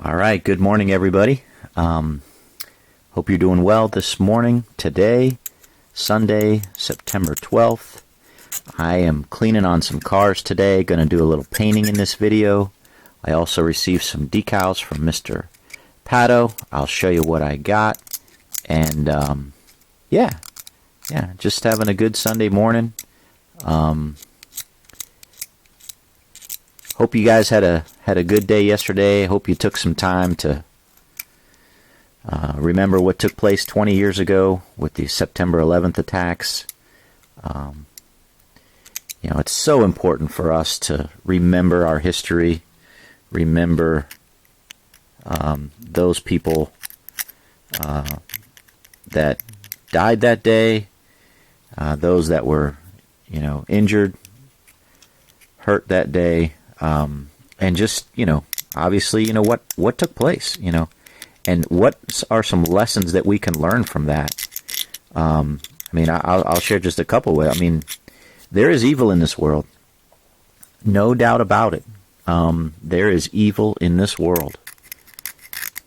All right, good morning, everybody. Hope you're doing well this morning. Today, Sunday, September 12th. I am cleaning on some cars today. Going to do a little painting in this video. I also received some decals from Mr. Pato. I'll show you what I got. And yeah, just having a good Sunday morning. Hope you guys had a good day yesterday. Hope you took some time to remember what took place 20 years ago with the September 11th attacks. It's so important for us to remember our history, remember those people that died that day, those that were, injured, hurt that day. And just, obviously, what took place, and what are some lessons that we can learn from that? I'll share just a couple. There is evil in this world. No doubt about it. There is evil in this world.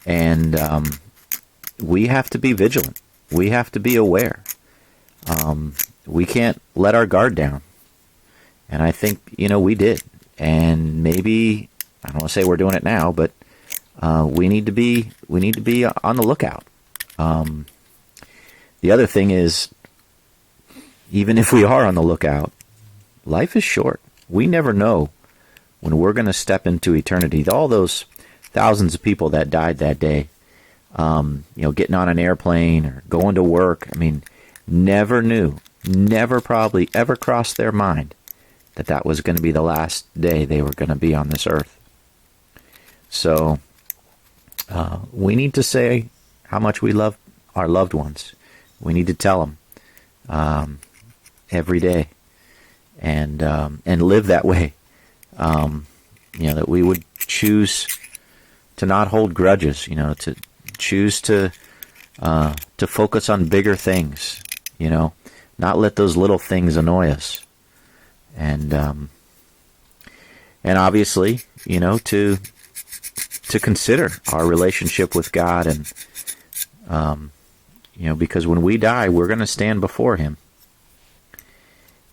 And we have to be vigilant. We have to be aware. We can't let our guard down. And I think, we did. And maybe, I don't want to say we're doing it now, but we need to be on the lookout. The other thing is, even if we are on the lookout, life is short. We never know when we're going to step into eternity. All those thousands of people that died that day, getting on an airplane or going to work, never probably ever crossed their mind that was going to be the last day they were going to be on this earth. So we need to say how much we love our loved ones. We need to tell them every day, and live that way. That we would choose to not hold grudges. To choose to focus on bigger things. Not let those little things annoy us. And obviously, to consider our relationship with God, and because when we die, we're going to stand before Him,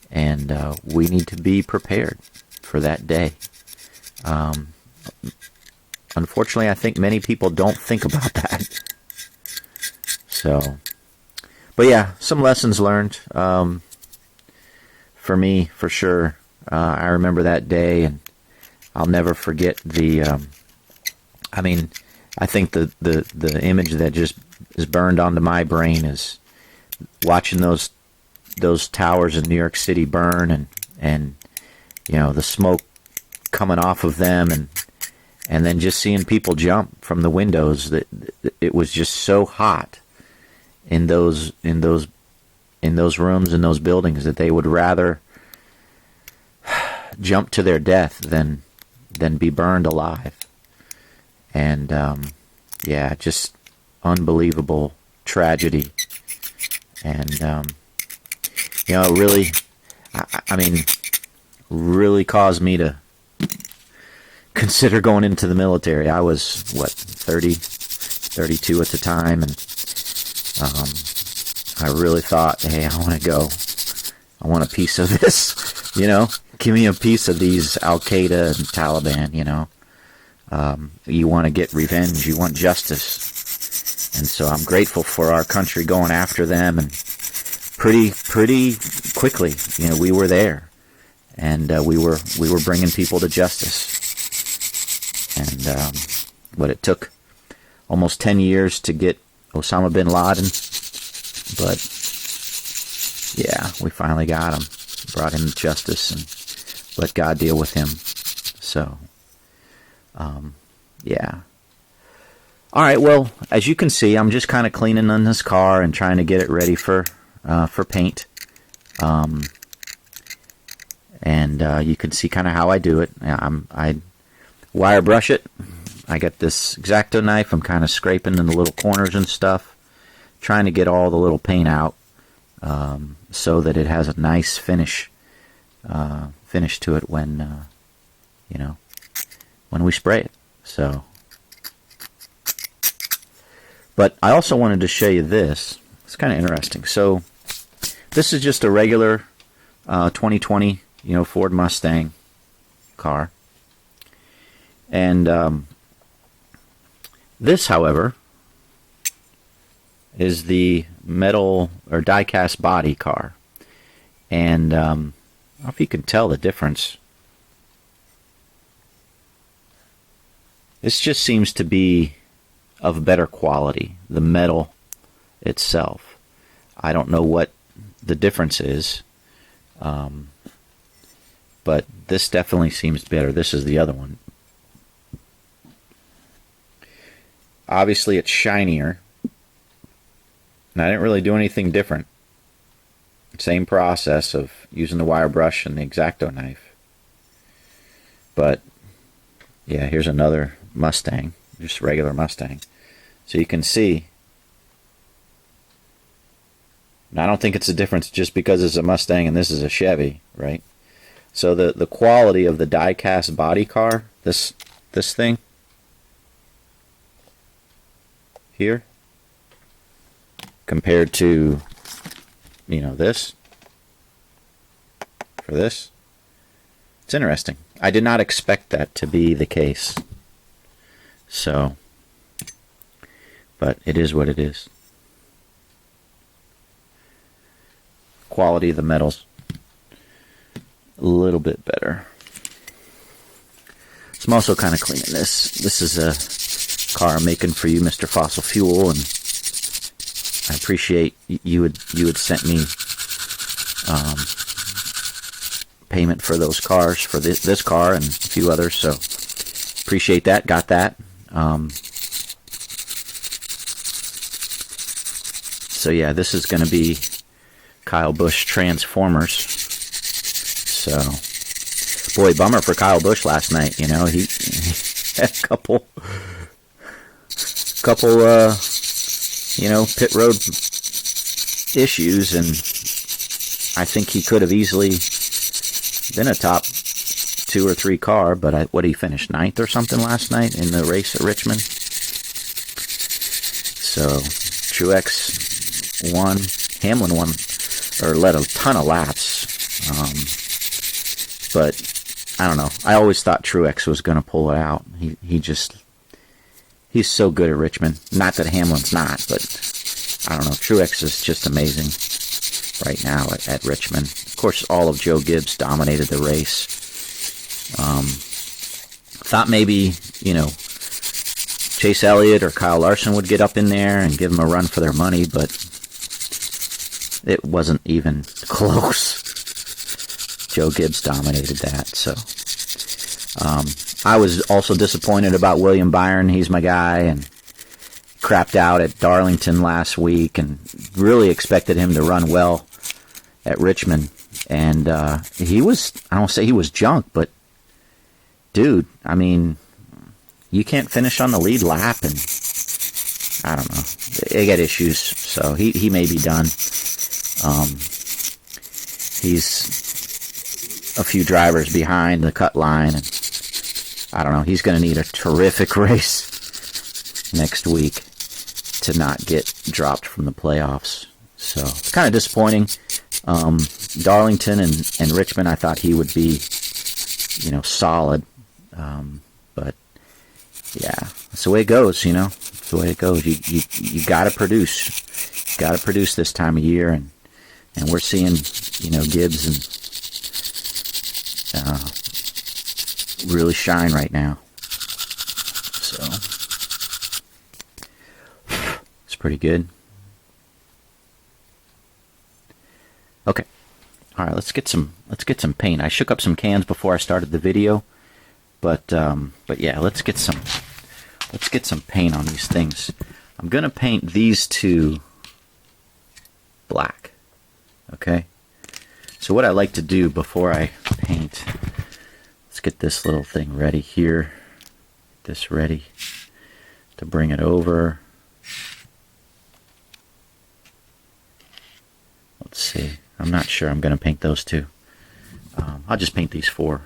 and we need to be prepared for that day. Unfortunately, I think many people don't think about that. So, but yeah, some lessons learned. For me, for sure. I remember that day, and I'll never forget the. I think the image that just is burned onto my brain is watching those towers in New York City burn, and the smoke coming off of them, and then just seeing people jump from the windows. That it was just so hot in those rooms, in those buildings, that they would rather jump to their death than be burned alive. And just unbelievable tragedy. And really, really caused me to consider going into the military. I was 32 at the time, and I really thought, hey, I want to go. I want a piece of this, Give me a piece of these Al-Qaeda and Taliban, You want to get revenge. You want justice. And so I'm grateful for our country going after them, and pretty quickly, we were there. And we were bringing people to justice. And but it took almost 10 years to get Osama bin Laden. But yeah, we finally got him, brought him to justice, and let God deal with him. So, yeah. All right, well, as you can see, I'm just kind of cleaning on this car and trying to get it ready for paint. And you can see kind of how I do it. I wire brush it. I got this X-Acto knife. I'm kind of scraping in the little corners and stuff, trying to get all the little paint out, so that it has a nice finish to it when when we spray it. So But I also wanted to show you this. It's kind of interesting. So this is just a regular 2020, Ford Mustang car. And this, however, is the metal or die-cast body car. And I don't know if you can tell the difference. This just seems to be of better quality, the metal itself. I don't know what the difference is, but this definitely seems better. This is the other one. Obviously, it's shinier, and I didn't really do anything different. Same process of using the wire brush and the X-Acto knife. But, yeah, here's another Mustang, just regular Mustang. So you can see, and I don't think it's a difference just because it's a Mustang and this is a Chevy, right? So the quality of the die-cast body car, this thing here, compared to, this, for this, it's interesting. I did not expect that to be the case. So, but it is what it is. Quality of the metals a little bit better. So I'm also kind of cleaning this. This is a car I'm making for you, Mr. Fossil Fuel, and I appreciate you had sent me payment for those cars, for this car and a few others. So appreciate that. Got that. So yeah, this is going to be Kyle Busch Transformers. So, boy, bummer for Kyle Busch last night. He had a couple, pit road issues, and I think he could have easily been a top 2 or 3 car. But what did he finish, 9th or something last night in the race at Richmond? So Truex won, Hamlin won, or led a ton of laps. But I don't know. I always thought Truex was going to pull it out. He's so good at Richmond. Not that Hamlin's not, but I don't know. Truex is just amazing right now at Richmond. Of course, all of Joe Gibbs dominated the race. Thought maybe, Chase Elliott or Kyle Larson would get up in there and give them a run for their money, but it wasn't even close. Joe Gibbs dominated that. So I was also disappointed about William Byron. He's my guy, and crapped out at Darlington last week, and really expected him to run well at Richmond. And he was, I don't say he was junk, but dude, I mean, you can't finish on the lead lap, and I don't know. They got issues, so he may be done. He's a few drivers behind the cut line, and I don't know. He's going to need a terrific race next week to not get dropped from the playoffs. So it's kind of disappointing. Darlington and Richmond, I thought he would be, solid. But yeah, that's the way it goes. It's the way it goes. You got to produce. Got to produce this time of year, and we're seeing, Gibbs and really shine right now. So it's pretty good. Okay. All right, let's get some paint. I shook up some cans before I started the video, but yeah, let's get some paint on these things. I'm gonna paint these two black. Okay. So what I like to do before I paint, let's get this little thing ready here. This ready to bring it over. Let's see. I'm not sure I'm going to paint those two. I'll just paint these 4.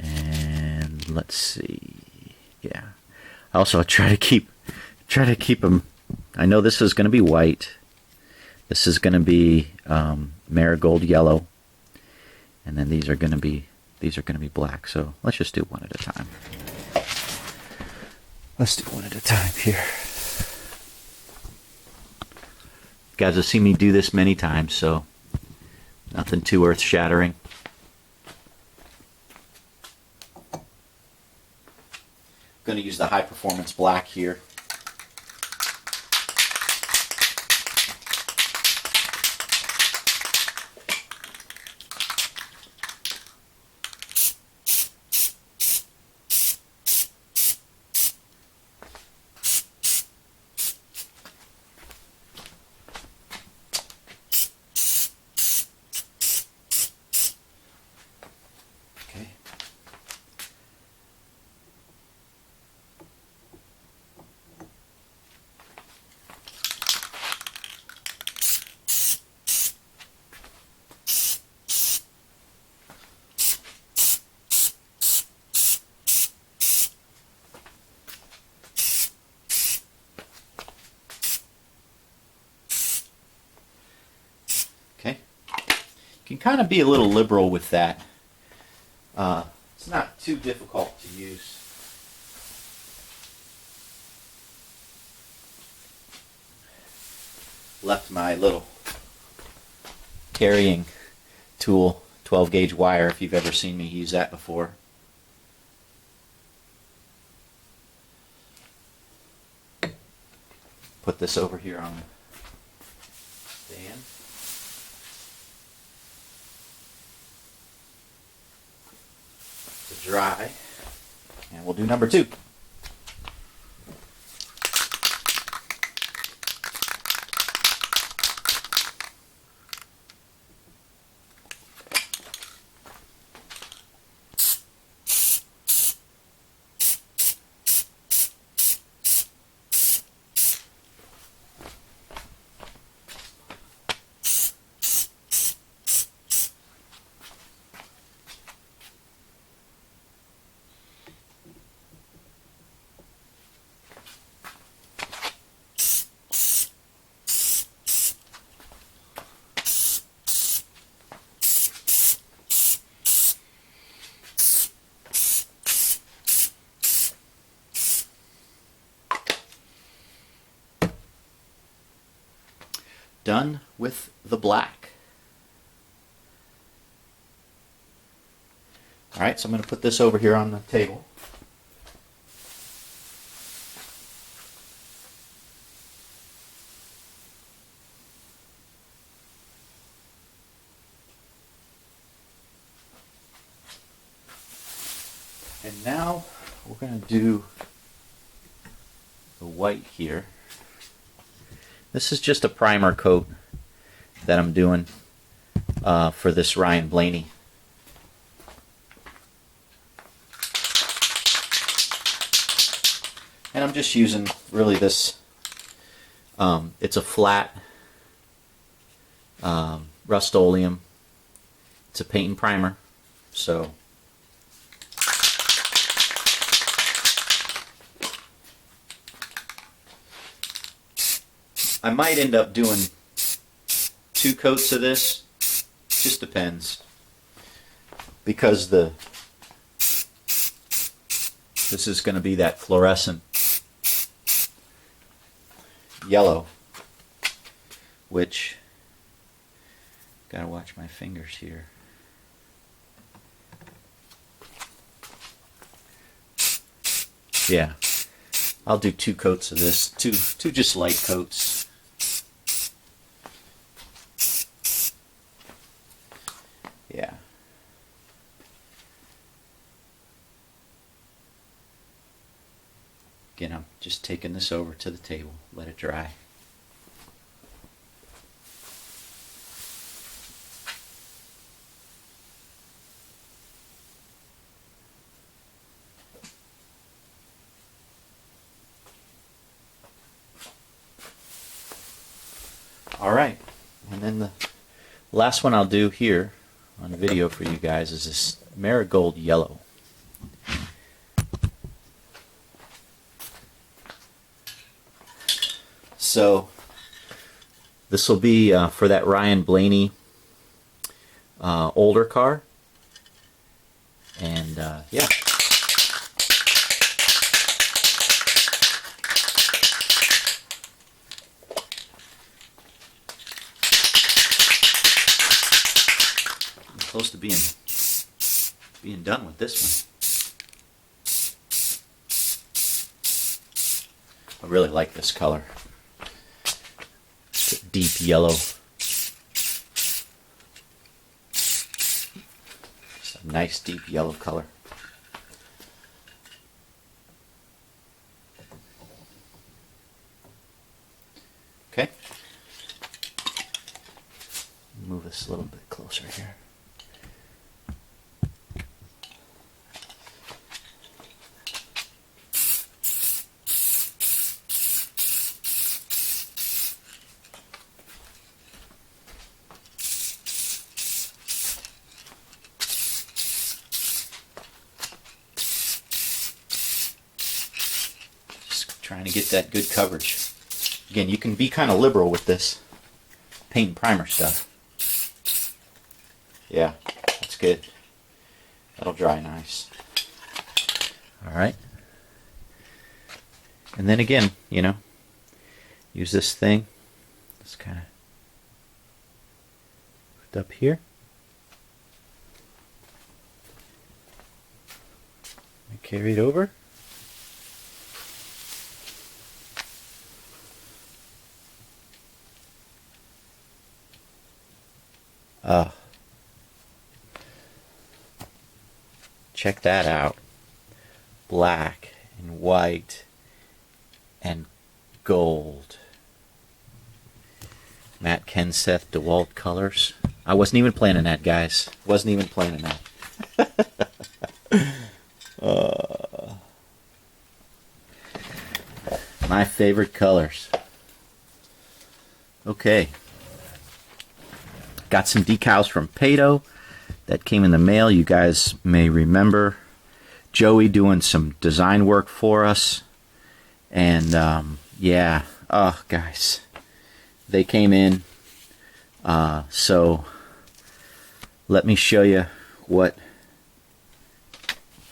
And let's see. Yeah. Also, try to keep them. I know this is going to be white. This is going to be marigold yellow, and then these are going to be black. So let's just do one at a time. Let's do one at a time here. You guys have seen me do this many times, so nothing too earth-shattering. I'm going to use the high-performance black here. You can kind of be a little liberal with that. It's not too difficult to use. Left my little carrying tool, 12 gauge wire, if you've ever seen me use that before. Put this over here on the stand. To dry, and we'll do number 2. Done with the black. Alright, so I'm going to put this over here on the table. And now we're going to do the white here. This is just a primer coat that I'm doing for this Ryan Blaney. And I'm just using really this, it's a flat Rust-Oleum. It's a paint and primer, so I might end up doing 2 coats of this. Just depends, because this is going to be that fluorescent yellow, which, gotta watch my fingers here. Yeah, I'll do 2 coats of this, two just light coats. Yeah. Again, I'm just taking this over to the table, let it dry. Alright, and then the last one I'll do here on the video for you guys is this marigold yellow. So this will be for that Ryan Blaney older car. And yeah. I'm close to being done with this one. I really like this color. It's a deep yellow. It's a nice deep yellow color. Okay. Move this a little bit closer here. Trying to get that good coverage. Again, you can be kind of liberal with this paint and primer stuff. Yeah, that's good. That'll dry nice. Alright. And then again, you know, use this thing. Just kind of put it up here. And carry it over. Check that out. Black and white and gold. Matt Kenseth DeWalt colors. I wasn't even planning that, guys. Wasn't even planning that. My favorite colors. Okay. Got some decals from Pato that came in the mail. You guys may remember Joey doing some design work for us. And yeah, oh guys, they came in. So let me show you what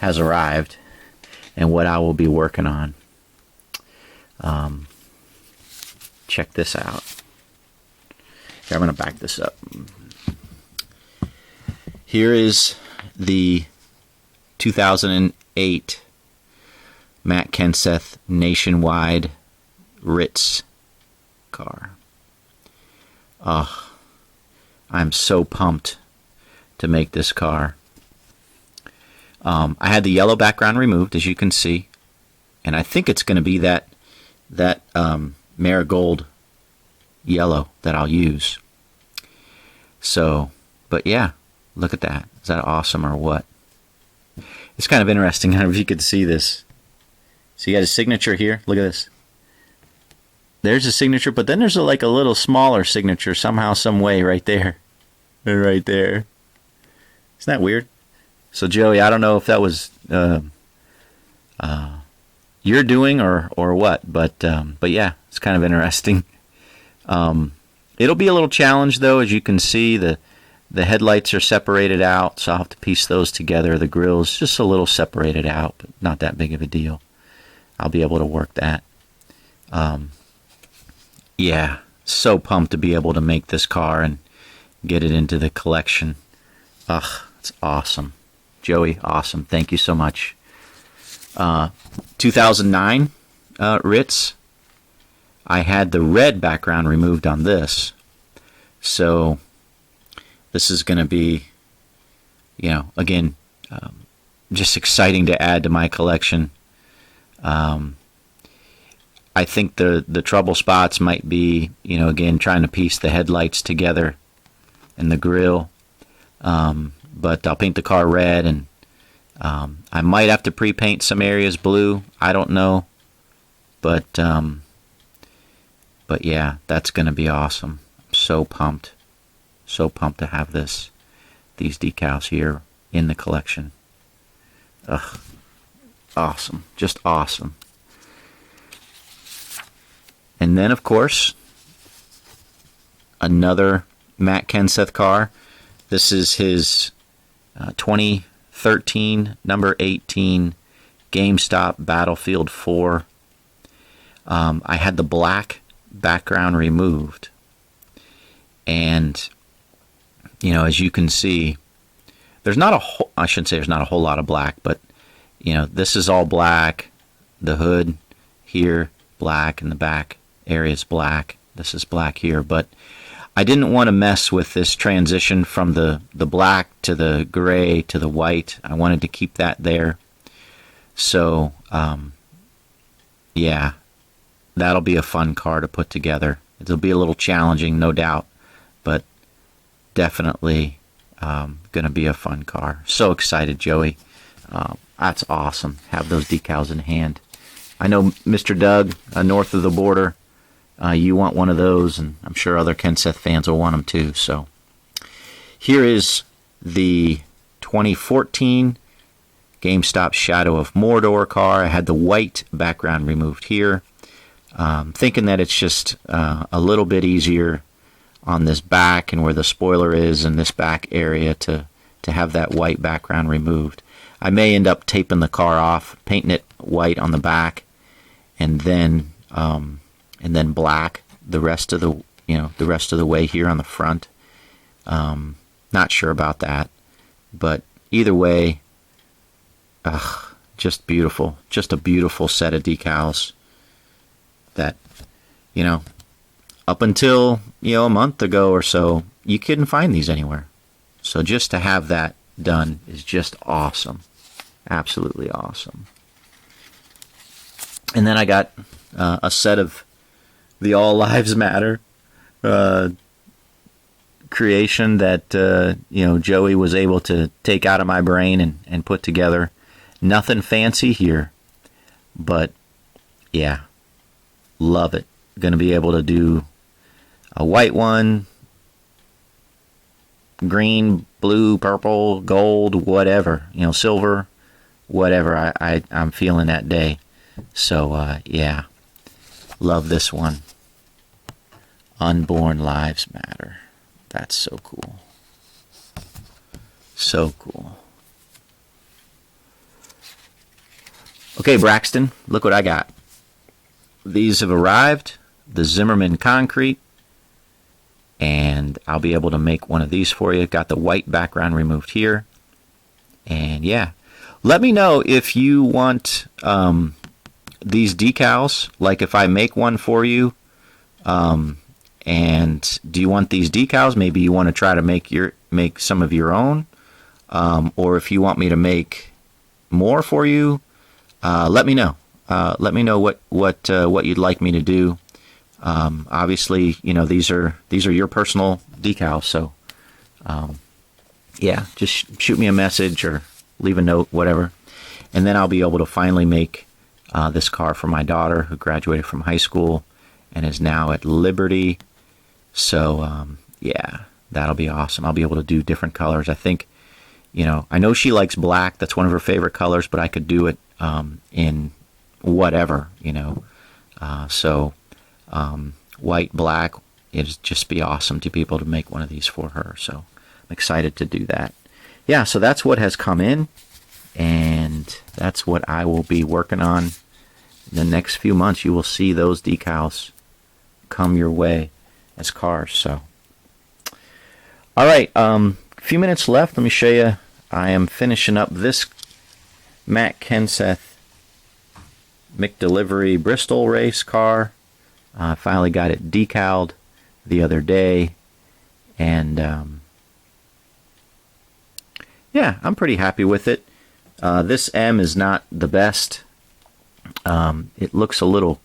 has arrived and what I will be working on. Check this out. Here, I'm going to back this up. Here is the 2008 Matt Kenseth Nationwide Ritz car. I'm so pumped to make this car. I had the yellow background removed, as you can see, and I think it's going to be that marigold yellow that I'll use. So, but yeah, look at that. Is that awesome or what? It's kind of interesting. I don't know if you could see this. So you got his signature here. Look at this. There's a signature, but then there's like a little smaller signature somehow, some way right there. Right there. Isn't that weird? So Joey, I don't know if that was your doing or what, but yeah, it's kind of interesting. It'll be a little challenge though, as you can see the headlights are separated out, so I'll have to piece those together. The grill's just a little separated out, but not that big of a deal. I'll be able to work that. Yeah, so pumped to be able to make this car and get it into the collection. It's awesome. Joey, awesome. Thank you so much. 2009 Ritz. I had the red background removed on this. So this is going to be, you know, again, just exciting to add to my collection. I think the trouble spots might be, you know, again, trying to piece the headlights together and the grille. But I'll paint the car red, and I might have to pre-paint some areas blue. I don't know. But yeah, that's going to be awesome. I'm so pumped. So pumped to have these decals here in the collection. Awesome. Just awesome. And then, of course, another Matt Kenseth car. This is his 2013 number 18 GameStop Battlefield 4. I had the black background removed. And, you know, as you can see, there's not a whole, I shouldn't say there's not a whole lot of black, but, you know, this is all black. The hood here, black, and the back area is black. This is black here, but I didn't want to mess with this transition from the black to the gray to the white. I wanted to keep that there. So, yeah, that'll be a fun car to put together. It'll be a little challenging, no doubt, but definitely going to be a fun car. So excited, Joey. That's awesome. Have those decals in hand. I know, Mr. Doug, north of the border, you want one of those, and I'm sure other Kenseth fans will want them too. So here is the 2014 GameStop Shadow of Mordor car. I had the white background removed here, thinking that it's just a little bit easier on this back and where the spoiler is in this back area to have that white background removed. I may end up taping the car off, painting it white on the back, and then black the rest of the way here on the front. Not sure about that, but either way, just beautiful. Just a beautiful set of decals that, you know, up until, you know, a month ago or so, you couldn't find these anywhere. So just to have that done is just awesome. Absolutely awesome. And then I got a set of the All Lives Matter creation that, you know, Joey was able to take out of my brain and put together. Nothing fancy here, but yeah, love it. Going to be able to do a white one, green, blue, purple, gold, whatever, you know, silver, whatever I'm feeling that day. So, yeah, love this one. Unborn Lives Matter. That's so cool. So cool. Okay, Braxton, look what I got. These have arrived. The Zimmerman Concrete. And I'll be able to make one of these for you. Got the white background removed here. And yeah, let me know if you want these decals. Like if I make one for you, and do you want these decals? Maybe you want to try to make some of your own, or if you want me to make more for you, let me know. Let me know what you'd like me to do. Obviously, you know, these are your personal decals, so yeah, just shoot me a message or leave a note, whatever, and then I'll be able to finally make this car for my daughter who graduated from high school and is now at Liberty. So yeah, that'll be awesome. I'll be able to do different colors. I think, you know, I know she likes black. That's one of her favorite colors, but I could do it in whatever, you know. So white, black, it'd just be awesome to be able to make one of these for her. So I'm excited to do that. Yeah, so that's what has come in, and that's what I will be working on in the next few months. You will see those decals come your way as cars. So, all right, a few minutes left. Let me show you. I am finishing up this Matt Kenseth McDelivery Bristol race car. I finally got it decaled the other day, and yeah, I'm pretty happy with it. This M is not the best. It looks a little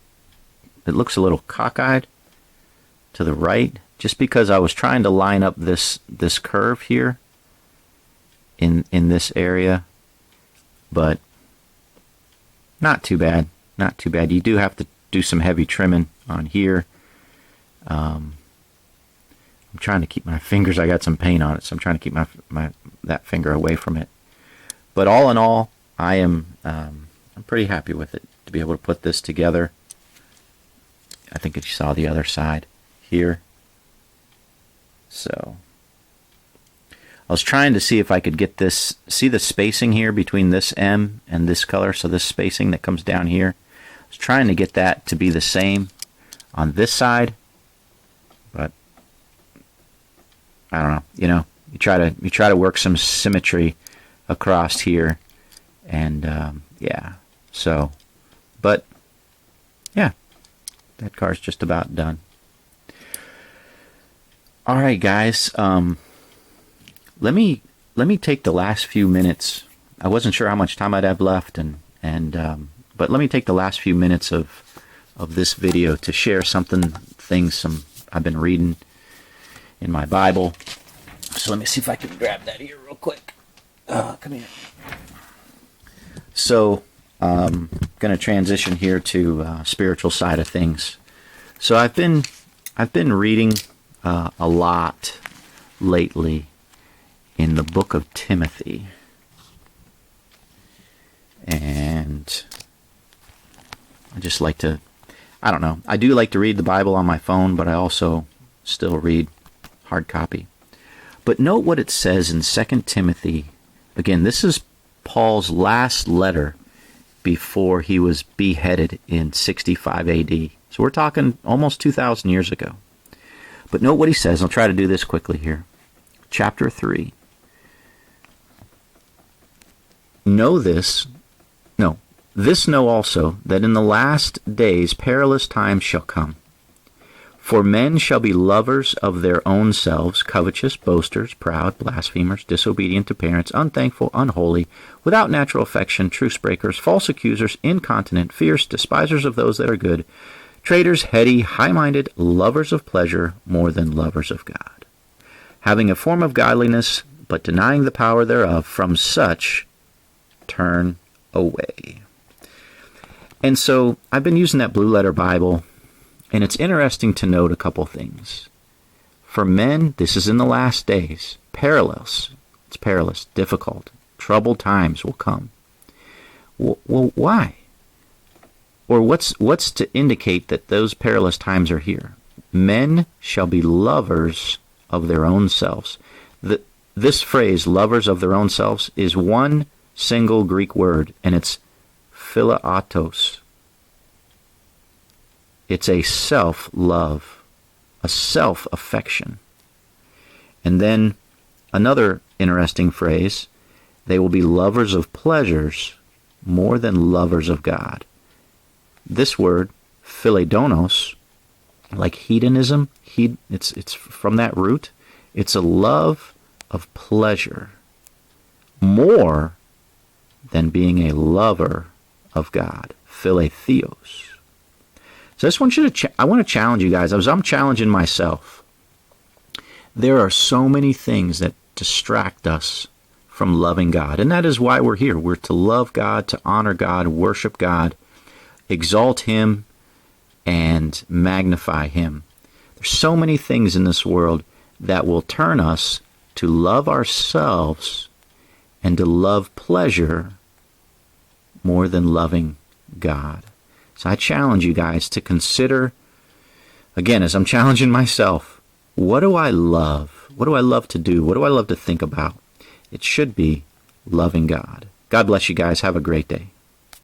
cockeyed to the right, just because I was trying to line up this curve here in this area, but not too bad. Not too bad. You do have to do some heavy trimming on here. I'm trying to keep my fingers, I got some paint on it, so I'm trying to keep that finger away from it. But all in all, I'm pretty happy with it, to be able to put this together. I think you saw the other side here. So I was trying to see if I could get this, see the spacing here between this M and this color, so this spacing that comes down here. I was trying to get that to be the same on this side, but I don't know. You know, you try to work some symmetry across here, and yeah. So, but yeah, that car's just about done. All right, guys. Let me take the last few minutes. I wasn't sure how much time I'd have left, but let me take the last few minutes of this video to share things I've been reading in my Bible. So let me see if I can grab that here real quick. Come here. So I'm going to transition here to spiritual side of things. So I've been reading a lot lately in the book of Timothy, and I just like to, I don't know, I do like to read the Bible on my phone, but I also still read hard copy. But note what it says in 2 Timothy. Again, this is Paul's last letter before he was beheaded in 65 AD. So we're talking almost 2,000 years ago. But note what he says. I'll try to do this quickly here. Chapter 3. This know also, that in the last days perilous times shall come. For men shall be lovers of their own selves, covetous, boasters, proud, blasphemers, disobedient to parents, unthankful, unholy, without natural affection, truce breakers, false accusers, incontinent, fierce, despisers of those that are good, traitors, heady, high-minded, lovers of pleasure more than lovers of God, having a form of godliness, but denying the power thereof. From such turn away. And so I've been using that Blue Letter Bible, and it's interesting to note a couple things. For men, this is in the last days. Perilous. It's perilous, difficult. Troubled times will come. Well, why? Or what's to indicate that those perilous times are here? Men shall be lovers of their own selves. This phrase, lovers of their own selves, is one single Greek word, and it's philatos. It's a self-love, a self-affection. And then another interesting phrase, they will be lovers of pleasures more than lovers of God. This word, philedonos, like hedonism, it's from that root. It's a love of pleasure more than being a lover of God. Philetheos. So I just want I want to challenge you guys. I'm challenging myself. There are so many things that distract us from loving God, and that is why we're here. We're to love God, to honor God, worship God, exalt Him, and magnify Him. There's so many things in this world that will turn us to love ourselves and to love pleasure more than loving God. So I challenge you guys to consider, again, as I'm challenging myself, what do I love? What do I love to do? What do I love to think about? It should be loving God. God bless you guys. Have a great day.